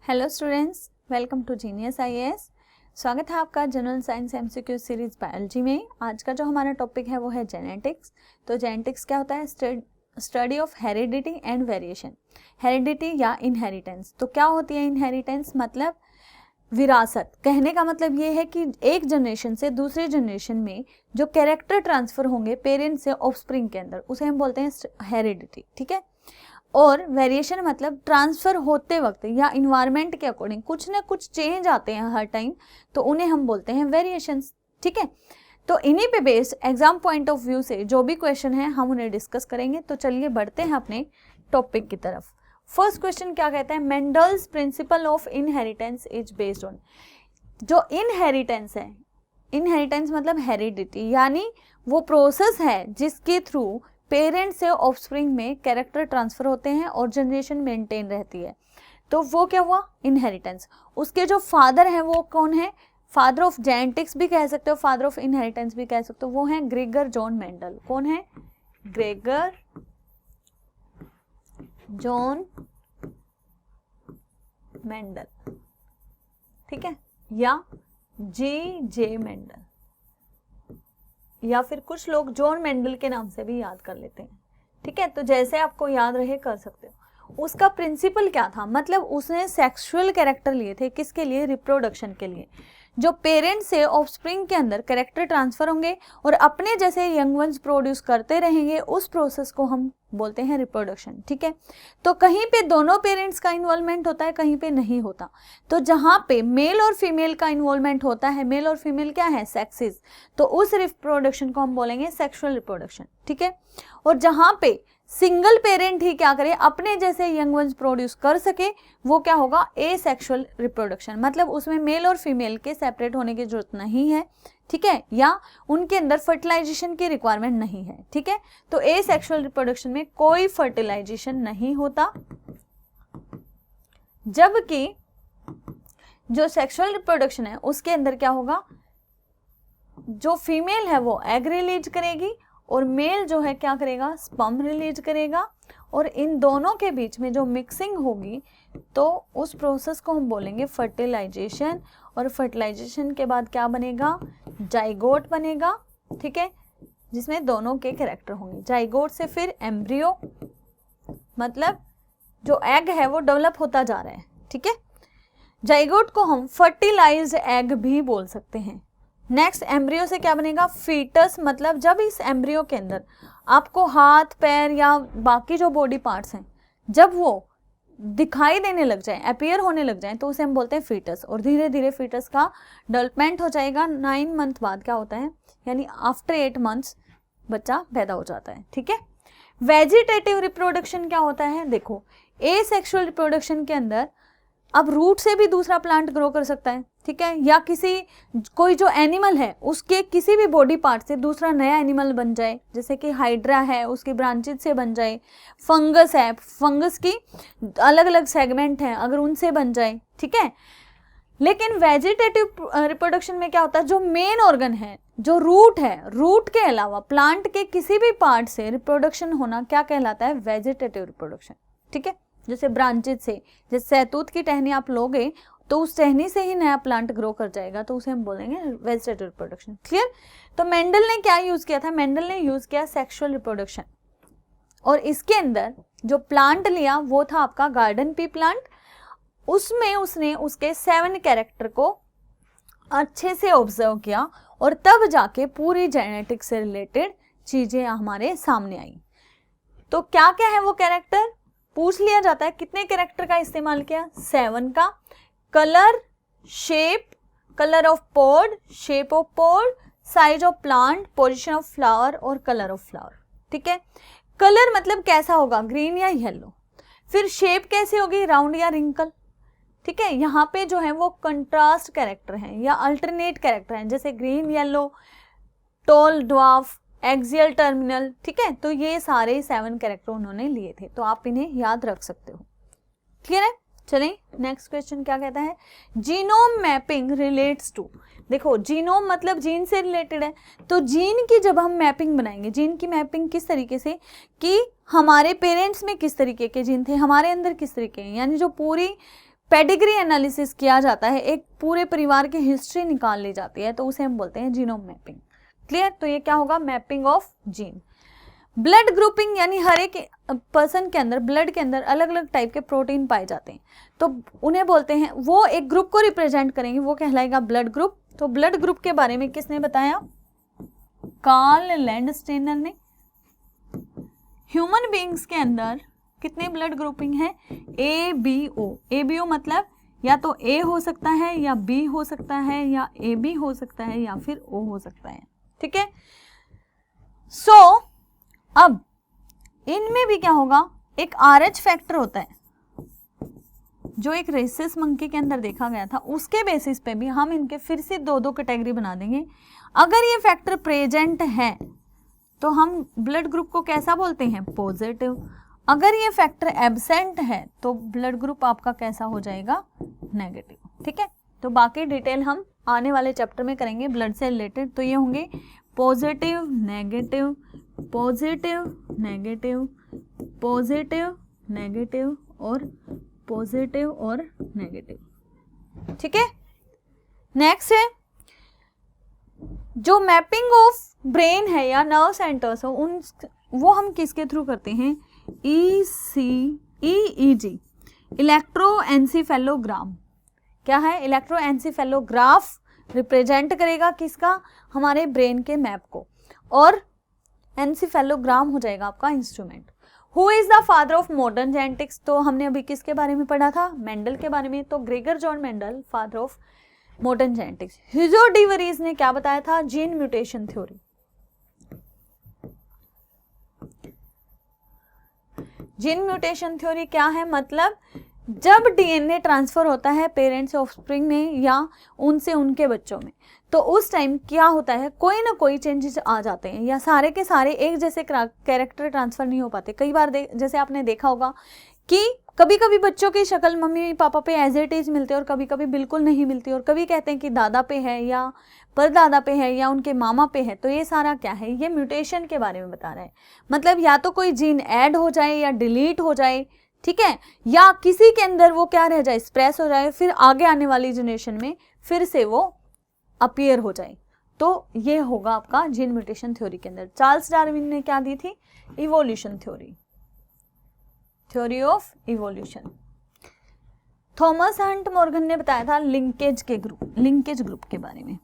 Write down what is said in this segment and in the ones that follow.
Hello students, welcome to genius IAS. स्वागत है आपका general science MCQ series biology में। आज का जो हमारा टॉपिक है वो है जेनेटिक्स। तो जेनेटिक्स क्या होता है? Study of heredity and variation. Heredity या इनहेरिटेंस। तो क्या होती है इनहेरिटेंस? मतलब विरासत। कहने का मतलब ये है कि एक जनरेशन से दूसरे जनरेशन में जो कैरेक्टर ट्रांसफर होंगे पेरेंट्स से ऑफस्प्रिंग के अंदर, उसे हम बोलते हैं हेरिडिटी। ठीक है। और वेरिएशन मतलब ट्रांसफर होते वक्त या इन्वायरमेंट के अकॉर्डिंग कुछ ना कुछ चेंज आते हैं हर टाइम, तो उन्हें हम बोलते हैं वेरिएशंस। ठीक है। तो इन्हीं पे based exam point of view से जो भी क्वेश्चन है हम उन्हें डिस्कस करेंगे। तो चलिए बढ़ते हैं अपने टॉपिक की तरफ। फर्स्ट क्वेश्चन क्या कहता है? Mendel's principle of inheritance is based on. जो इनहेरिटेंस है, इनहेरिटेंस मतलब हेरिडिटी, यानी वो प्रोसेस है जिसके थ्रू पेरेंट्स से ऑफस्प्रिंग में कैरेक्टर ट्रांसफर होते हैं और जनरेशन मेंटेन रहती है। तो वो क्या हुआ? इनहेरिटेंस। उसके जो फादर हैं वो कौन है? फादर ऑफ जेनेटिक्स भी कह सकते हो, फादर ऑफ इनहेरिटेंस भी कह सकते हो, वो है ग्रेगर जॉन मेंडल। कौन है? Gregor John Mendel. ठीक है, या जे मेंडल, या फिर कुछ लोग जॉन मेंडल के नाम से भी याद कर लेते हैं। ठीक है, तो जैसे आपको याद रहे कर सकते हो। उसका प्रिंसिपल क्या था? मतलब उसने सेक्सुअल कैरेक्टर लिए थे। किसके लिए? रिप्रोडक्शन के लिए। जो पेरेंट्स से ऑफस्प्रिंग के अंदर कैरेक्टर ट्रांसफर होंगे और अपने जैसे यंग वंस प्रोड्यूस करते रहेंगे, उस प्रोसेस को हम बोलते हैं रिप्रोडक्शन। ठीक है। तो कहीं पे दोनों पेरेंट्स का इन्वॉल्वमेंट होता है, कहीं पे नहीं होता। तो जहां पे मेल और फीमेल का इन्वॉल्वमेंट होता है, मेल और फीमेल क्या है? सेक्सेस, तो उस रिप्रोडक्शन को हम बोलेंगे सेक्सुअल रिप्रोडक्शन। ठीक है। और जहां पे सिंगल पेरेंट ही क्या करे? अपने जैसे यंग वंस प्रोड्यूस कर सके, वो क्या होगा? Asexual reproduction. मतलब उसमें मेल और फीमेल के सेपरेट होने की जरूरत नहीं है। ठीक है, या उनके अंदर फर्टिलाइजेशन की रिक्वायरमेंट नहीं है। ठीक है। तो एसेक्सुअल रिप्रोडक्शन में कोई फर्टिलाइजेशन नहीं होता, जबकि जो सेक्सुअल रिप्रोडक्शन है उसके अंदर क्या होगा? जो फीमेल है वो एग रिलीज करेगी और मेल जो है क्या करेगा? स्पर्म रिलीज करेगा। और इन दोनों के बीच में जो मिक्सिंग होगी तो उस प्रोसेस को हम बोलेंगे फर्टिलाइजेशन। और फर्टिलाइजेशन के बाद क्या बनेगा? जाइगोट बनेगा। ठीक है, जिसमें दोनों के कैरेक्टर होंगे। जाइगोट से फिर एम्ब्रियो, मतलब जो एग है वो डेवलप होता जा रहा है। ठीक है। जाइगोट को हम फर्टिलाइज्ड एग भी बोल सकते हैं। नेक्स्ट एम्ब्रियो से क्या बनेगा? फीटस। मतलब जब इस एम्ब्रियो के अंदर आपको हाथ पैर या बाकी जो बॉडी पार्ट्स हैं, जब वो दिखाई देने लग जाए, अपीयर होने लग जाए, तो उसे हम बोलते हैं फीटस। और धीरे धीरे फीटस का डेवलपमेंट हो जाएगा। 9 मंथ बाद क्या होता है, यानी आफ्टर 8 मंथ्स बच्चा पैदा हो जाता है। ठीक है। वेजिटेटिव रिप्रोडक्शन क्या होता है? देखो, एसेक्सुअल रिप्रोडक्शन के अंदर अब रूट से भी दूसरा प्लांट ग्रो कर सकता है। ठीक है। या कोई जो एनिमल है उसके किसी भी बॉडी पार्ट से दूसरा नया एनिमल बन जाए, जैसे कि हाइड्रा है उसकी ब्रांचेज से बन जाए, फंगस है, फंगस की अलग अलग सेगमेंट हैं, अगर उनसे बन जाए। ठीक है। लेकिन वेजिटेटिव रिप्रोडक्शन में क्या होता है? जो मेन ऑर्गन है, जो रूट है, रूट के अलावा प्लांट के किसी भी पार्ट से रिप्रोडक्शन होना क्या कहलाता है? Vegetative reproduction. ठीक है। जैसे ब्रांचेज से, जैसे सहतूत की टहनी आप लोगे तो उस टहनी से ही नया प्लांट ग्रो कर जाएगा, तो उसे हम बोलेंगे वेजिटेटिव रिप्रोडक्शन। क्लियर? तो मेंडल ने क्या यूज किया था? मेंडल ने यूज किया सेक्सुअल रिप्रोडक्शन। और इसके अंदर जो प्लांट लिया वो था आपका गार्डन पी प्लांट। उसमें उसने उसके 7 कैरेक्टर को अच्छे से ऑब्जर्व किया और तब जाके पूरी जेनेटिक्स से रिलेटेड चीजें हमारे सामने आई। तो क्या क्या है वो कैरेक्टर? पूछ लिया जाता है। कितने कैरेक्टर का इस्तेमाल किया? 7 का। Colour, shape, colour of pod, shape of pod, size of plant, position of flower और कलर ऑफ फ्लावर। ठीक है। कलर मतलब कैसा होगा? ग्रीन या येलो। फिर शेप कैसी होगी? राउंड या रिंकल। ठीक है। यहाँ पे जो है वो कंट्रास्ट कैरेक्टर हैं या अल्टरनेट कैरेक्टर हैं, जैसे green, yellow, tall, dwarf, axial, terminal. ठीक है। तो ये सारे 7 कैरेक्टर उन्होंने लिए थे, तो आप इन्हें याद रख सकते हो। क्लियर है? चलें, नेक्स्ट क्वेश्चन क्या कहता है? Genome mapping relates to. देखो, जीनोम मतलब जीन से रिलेटेड है। तो जीन की जब हम मैपिंग बनाएंगे, जीन की मैपिंग किस तरीके से कि हमारे पेरेंट्स में किस तरीके के जीन थे, हमारे अंदर किस तरीके हैं, यानी जो पूरी पेडिग्री एनालिसिस किया जाता है, एक पूरे परिवार की हिस्ट्री निकाल ली जाती है, तो उसे हम बोलते हैं जीनोम मैपिंग। क्लियर? तो ये क्या होगा? Mapping of gene. Blood grouping, यानी हर एक पर्सन के अंदर, ब्लड के अंदर अलग अलग टाइप के प्रोटीन पाए जाते हैं, तो उन्हें बोलते हैं, वो एक ग्रुप को रिप्रेजेंट करेंगे, वो कहलाएगा ब्लड ग्रुप। तो ब्लड ग्रुप के बारे में किसने बताया? कार्ल लैंडस्टेनर ने। ह्यूमन बीइंग्स के अंदर कितने ब्लड ग्रुपिंग है? ABO। ABO मतलब या तो A हो सकता है, या B हो सकता है, या AB हो सकता है, या फिर O हो सकता है। ठीक है? सो अब इनमें भी क्या होगा? एक RH फैक्टर होता है जो एक रेसिस मंकी के अंदर देखा गया था, उसके बेसिस पे भी हम इनके फिर से दो दो कैटेगरी बना देंगे। अगर ये फैक्टर प्रेजेंट है तो हम ब्लड ग्रुप को कैसा बोलते हैं? पॉजिटिव। अगर ये फैक्टर एब्सेंट है तो ब्लड ग्रुप आपका कैसा हो जाएगा? नेगेटिव। ठीक है? तो बाकी डिटेल हम आने वाले चैप्टर में करेंगे ब्लड से रिलेटेड। तो ये होंगे positive, negative, positive, negative, positive, negative और पॉजिटिव और नेगेटिव। ठीक है? नेक्स्ट है जो मैपिंग ऑफ ब्रेन है या नर्व सेंटर्स हो, उन वो हम किसके थ्रू करते हैं? EEG, इलेक्ट्रोएन्सेफेलोग्राम। क्या है? इलेक्ट्रोएन्सेफेलोग्राफ रिप्रेजेंट करेगा किसका? हमारे ब्रेन के मैप को, और एन्सेफेलोग्राम हो जाएगा आपका instrument. Who is the father of modern genetics? तो हमने अभी किसके बारे में पढ़ा था? मेंडल के बारे में। तो Gregor John Mendel, father of modern genetics. Hugo de worries ने क्या बताया था? Gene mutation theory. Gene mutation theory क्या है? मतलब जब डीएनए ट्रांसफर होता है पेरेंट्स से ऑफस्प्रिंग में या उनसे उनके बच्चों में, तो उस टाइम क्या होता है? कोई ना कोई चेंजेस आ जाते हैं, या सारे के सारे एक जैसे कैरेक्टर ट्रांसफर नहीं हो पाते। कई बार जैसे आपने देखा होगा कि कभी कभी बच्चों की शक्ल मम्मी पापा पे एज इट इज मिलती है, और कभी कभी बिल्कुल नहीं मिलती, और कभी कहते हैं कि दादा पे है या परदादा पे है या उनके मामा पे है। तो ये सारा क्या है? ये म्यूटेशन के बारे में बता रहा है। मतलब या तो कोई जीन ऐड हो जाए या डिलीट हो जाए, ठीक है, या किसी के अंदर वो क्या रह जाए? एक्सप्रेस हो जाए, फिर आगे आने वाली जनरेशन में फिर से वो अपीयर हो जाए। तो ये होगा आपका जीन म्यूटेशन थ्योरी के अंदर। चार्ल्स डार्विन ने क्या दी थी? Evolution theory, theory of evolution. Thomas Hunt Morgan ने बताया था लिंकेज ग्रुप के बारे में।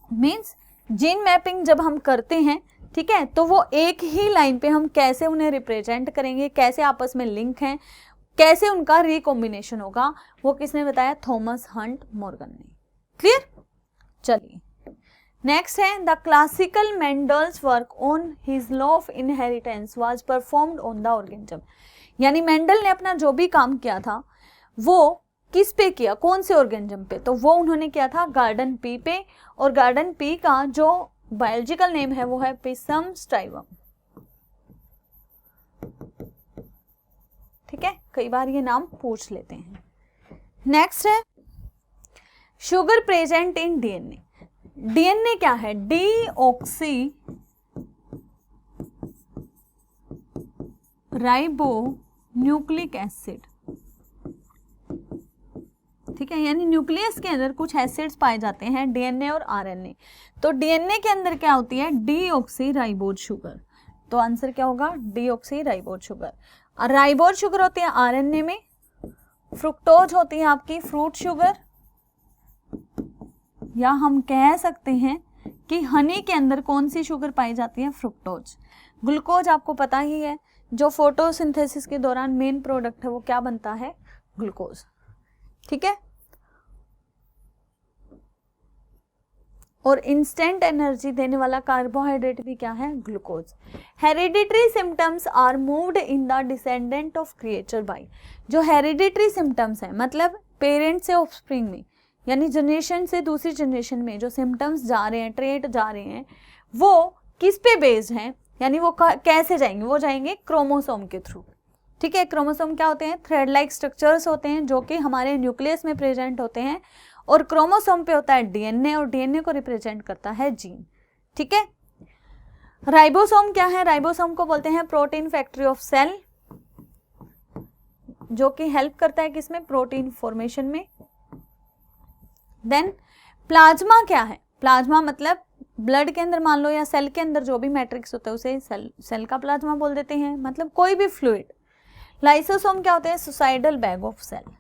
मीन्स जीन मैपिंग जब हम करते हैं, ठीक है, तो वो एक ही लाइन पे हम कैसे उन्हें रिप्रेजेंट करेंगे, कैसे आपस में लिंक हैं, कैसे उनका रिकॉम्बिनेशन होगा, वो किसने बताया? थॉमस हंट मॉर्गन ने। क्लियर? चलिए नेक्स्ट है the classical Mendel's work on his law of inheritance was performed on the organism. यानी मेंडल ने अपना जो भी काम किया था वो किस पे किया? कौन से ऑर्गेनिज्म पे? तो वो उन्होंने किया था गार्डन पी पे, और गार्डन पी का जो बायोलॉजिकल नेम है वो है पिसम स्टाइवम। ठीक है? कई बार ये नाम पूछ लेते हैं। नेक्स्ट है sugar present in DNA. DNA क्या है? Deoxy ribo nucleic acid. ठीक है? यानी न्यूक्लियस के अंदर कुछ एसिड्स पाए जाते हैं, डीएनए और आरएनए। तो डीएनए के अंदर क्या होती है? Deoxy ribose sugar. तो आंसर क्या होगा? Deoxy ribose sugar. Ribose sugar होती है आरएनए में, फ्रुक्टोज होती है आपकी फ्रूट शुगर, या हम कह सकते हैं कि हनी के अंदर कौन सी शुगर पाई जाती है? फ्रुक्टोज। ग्लूकोज आपको पता ही है, जो फोटोसिंथेसिस के दौरान मेन प्रोडक्ट है वो क्या बनता है? ग्लूकोज। ठीक है? और इंस्टेंट एनर्जी देने वाला कार्बोहाइड्रेट भी क्या है? Glucose. Hereditary symptoms are moved in the descendant of creature by. जो हेरिडिटरी सिम्टम्स है, मतलब पेरेंट से ऑफस्प्रिंग में, यानी जनरेशन से दूसरी जनरेशन में जो सिम्टम्स जा रहे हैं, ट्रेट जा रहे हैं, वो किस पे बेस्ड हैं? यानी वो कैसे जाएंगे? वो जाएंगे क्रोमोसोम के थ्रू। ठीक है? क्रोमोसोम क्या होते हैं? थ्रेड लाइक स्ट्रक्चर्स होते हैं जो कि हमारे न्यूक्लियस में प्रेजेंट होते हैं, और क्रोमोसोम पे होता है डीएनए, और डीएनए को रिप्रेजेंट करता है जीन। ठीक है? राइबोसोम क्या है? राइबोसोम को बोलते हैं प्रोटीन फैक्ट्री ऑफ सेल। जो कि हेल्प करता है किसमें, प्रोटीन फॉर्मेशन में। देन प्लाज्मा क्या है, प्लाज्मा मतलब ब्लड के अंदर मान लो या सेल के अंदर जो भी मैट्रिक्स होता है उसे सेल का प्लाज्मा बोल देते हैं, मतलब कोई भी फ्लूइड। लाइसोसोम क्या होते हैं, सुसाइडल बैग ऑफ सेल।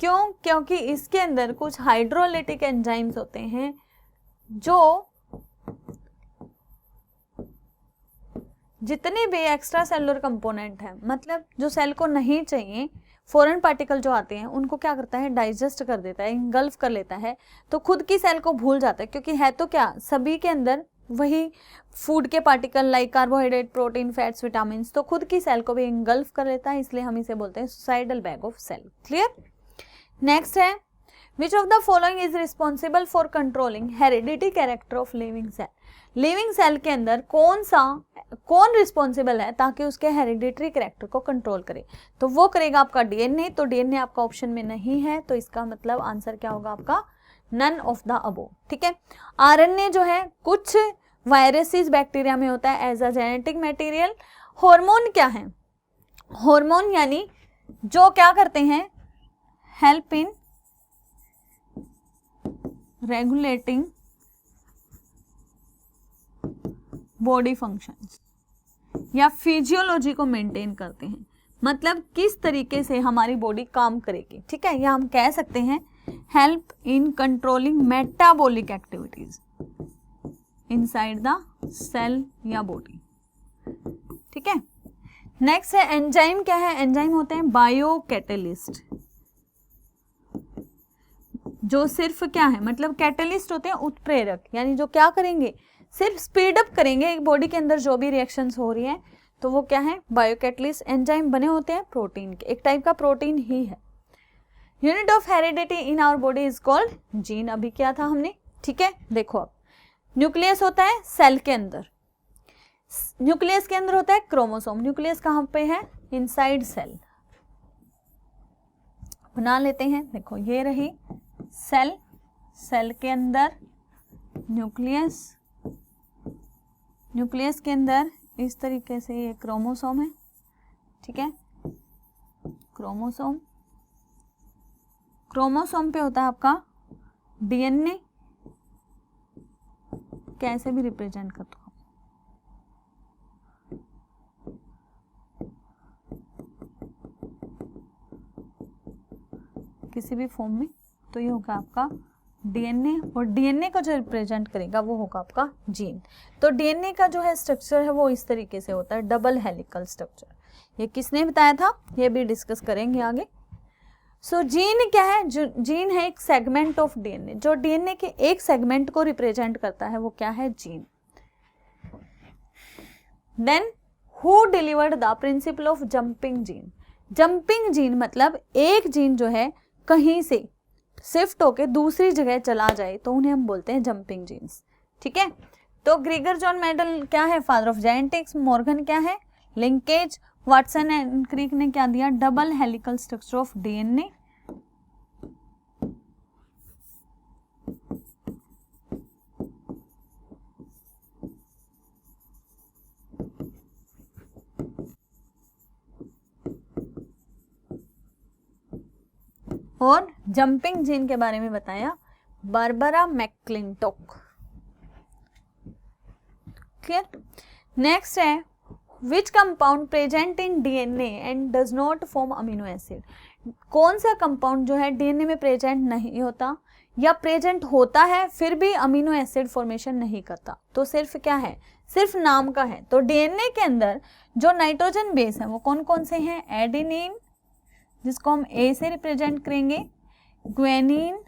क्यों, क्योंकि इसके अंदर कुछ हाइड्रोलाइटिक एंजाइम्स होते हैं जो जितने भी एक्स्ट्रा सेलुलर कंपोनेंट है, मतलब जो सेल को नहीं चाहिए, फॉरेन पार्टिकल जो आते हैं उनको क्या करता है, डाइजेस्ट कर देता है, इंगल्फ कर लेता है, तो खुद की सेल को भूल जाता है, क्योंकि है तो क्या सभी के अंदर वही फूड के particle like carbohydrate, protein, fats, vitamin, तो खुद की सेल को भी इंगल्फ कर लेता है, इसलिए हम इसे बोलते हैं suicidal bag of cell. Clear. Next है, which of the following is responsible for controlling heredity character of living cell. Living cell के अंदर कौन रिस्पॉन्सिबल है ताकि उसके हेरिडिटरी कैरेक्टर को कंट्रोल करे, तो वो करेगा आपका डीएनए। तो डीएनए आपका ऑप्शन में नहीं है, तो इसका मतलब आंसर क्या होगा आपका, नन ऑफ द अबोव। ठीक है। आरएनए जो है कुछ वायरसेस बैक्टीरिया में होता है as a genetic material. Hormone क्या है, हार्मोन यानी जो क्या करते हैं, help in regulating body functions या फिजियोलॉजी को मेंटेन करते हैं, मतलब किस तरीके से हमारी बॉडी काम करेगी। ठीक है, या हम कह सकते हैं help in controlling metabolic activities inside the cell या बॉडी। ठीक है। नेक्स्ट है एंजाइम क्या है, एंजाइम होते हैं बायो कैटेलिस्ट, जो सिर्फ क्या है, मतलब कैटेलिस्ट होते हैं उत्प्रेरक, यानी जो क्या करेंगे, सिर्फ स्पीड अप करेंगे बॉडी के अंदर जो भी रिएक्शंस हो रही हैं, तो वो क्या है, बायोकैटलिस्ट। एंजाइम बने होते हैं प्रोटीन के, एक टाइप का प्रोटीन ही है। Unit of heredity in our body is called gene, अभी क्या था हमने। ठीक है, देखो अब न्यूक्लियस होता है सेल के अंदर, न्यूक्लियस के अंदर होता है क्रोमोसोम। न्यूक्लियस कहाँ पे है, इनसाइड सेल। बना लेते हैं, देखो ये रही सेल, सेल के अंदर न्यूक्लियस, न्यूक्लियस के अंदर इस तरीके से ये क्रोमोसोम है। ठीक है, क्रोमोसोम, क्रोमोसोम पे होता है आपका डीएनए, कैसे भी रिप्रेजेंट कर दो, किसी भी फॉर्म में, तो ये होगा आपका डीएनए, और डीएनए को जो रिप्रेजेंट करेगा वो होगा आपका जीन। तो डीएनए का जो है स्ट्रक्चर है वो इस तरीके से होता है, डबल हेलिकल स्ट्रक्चर। ये किसने बताया था, ये भी डिस्कस करेंगे आगे। सो जीन क्या है, जीन है एक सेगमेंट ऑफ डीएनए, जो डीएनए के एक सेगमेंट को रिप्रेजेंट करता है, वो क्या है, gene. Then who delivered the principle of jumping gene. Jumping gene मतलब एक जीन जो है कहीं से शिफ्ट होके दूसरी जगह चला जाए तो उन्हें हम बोलते हैं जंपिंग जीन्स। ठीक है, तो ग्रीगर जॉन मेंडल क्या है, फादर ऑफ जेनेटिक्स। मॉर्गन क्या है, लिंकेज। वाटसन एंड क्रिक ने क्या दिया, double helical structure of DNA. और जंपिंग जीन के बारे में बताया बारबरा मैक्लिंटोक। क्लियर। नेक्स्ट है which compound present in DNA and does not form amino acid. कौन सा कंपाउंड जो है डीएनए में प्रेजेंट नहीं होता या प्रेजेंट होता है फिर भी अमीनो एसिड फॉर्मेशन नहीं करता, तो सिर्फ क्या है, सिर्फ नाम का है। तो डीएनए के अंदर जो नाइट्रोजन बेस है वो कौन कौन से हैं, एडेनिन जिसको हम ए से रिप्रेजेंट करेंगे, ग्वेनिन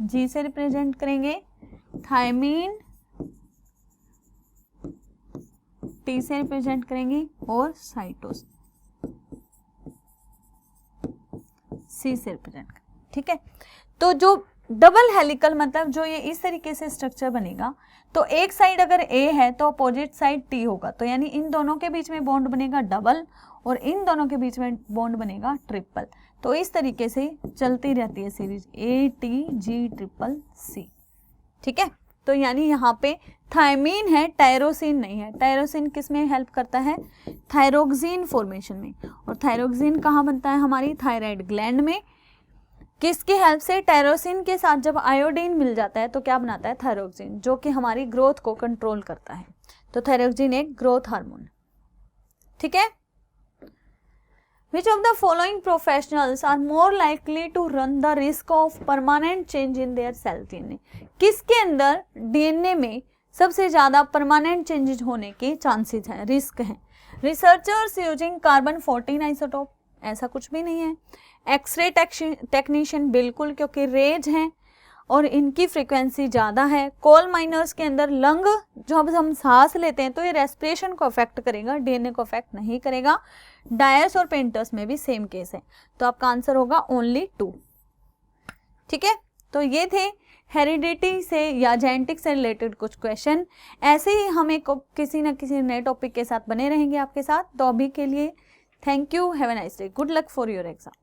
जी से रिप्रेजेंट करेंगे, थायमीन टी से रिप्रेजेंट करेंगे और साइटोसिन सी से रिप्रेजेंट करेंगे। ठीक है, तो जो डबल हेलिकल मतलब जो ये इस तरीके से स्ट्रक्चर बनेगा, तो एक साइड अगर ए है तो अपोजिट साइड टी होगा, तो यानी इन दोनों के बीच में बॉन्ड बनेगा डबल और इन दोनों के बीच में बॉन्ड बनेगा ट्रिपल। तो इस तरीके से चलती रहती है series A T G triple C. ठीक है, तो यानी यहाँ पे थायमीन है, टायरोसिन नहीं है। टायरोसिन किस में हेल्प करता है? थायरोक्सिन फॉर्मेशन में। और थायरोक्सिन कहाँ बनता है? हमारी थायराइड ग्लैंड में। किसकी हेल्प से? टायरोसिन के साथ जब आयोडीन मिल जाता है तो क्या बनाता है? थायरोक्सिन, जो कि हमारी ग्रोथ को कंट्रोल करता है। तो थायरोक्सिन एक ग्रोथ हार्मोन, ठीक है। Which of the following professionals are more likely to run the risk of permanent change in their cell DNA? किसके अंदर डीएनए में सबसे ज्यादा परमानेंट चेंजेस होने के चांसेस हैं, रिस्क हैं? रिसर्चर्स यूजिंग कार्बन 14 आइसोटोप, ऐसा कुछ भी नहीं है। एक्सरे टेक्नीशियन, बिल्कुल, क्योंकि रेज हैं और इनकी फ्रीक्वेंसी ज़्यादा है। कोल माइनर्स के अंदर लंग, जब हम सांस लेते हैं तो ये रेस्पिरेशन को अफेक्ट करेगा, डीएनए को अफेक्ट नहीं करेगा। डायर्स और पेंटर्स में भी सेम केस है। तो आपका आंसर होगा ओनली 2, ठीक है। तो ये थे हेरिडिटी से या जेनेटिक से रिलेटेड कुछ क्वेश्चन। ऐसे ही हमें किसी न किसी नए टॉपिक के साथ बने रहेंगे आपके साथ। तो अभी के लिए thank you, have a nice day, good luck for your exam.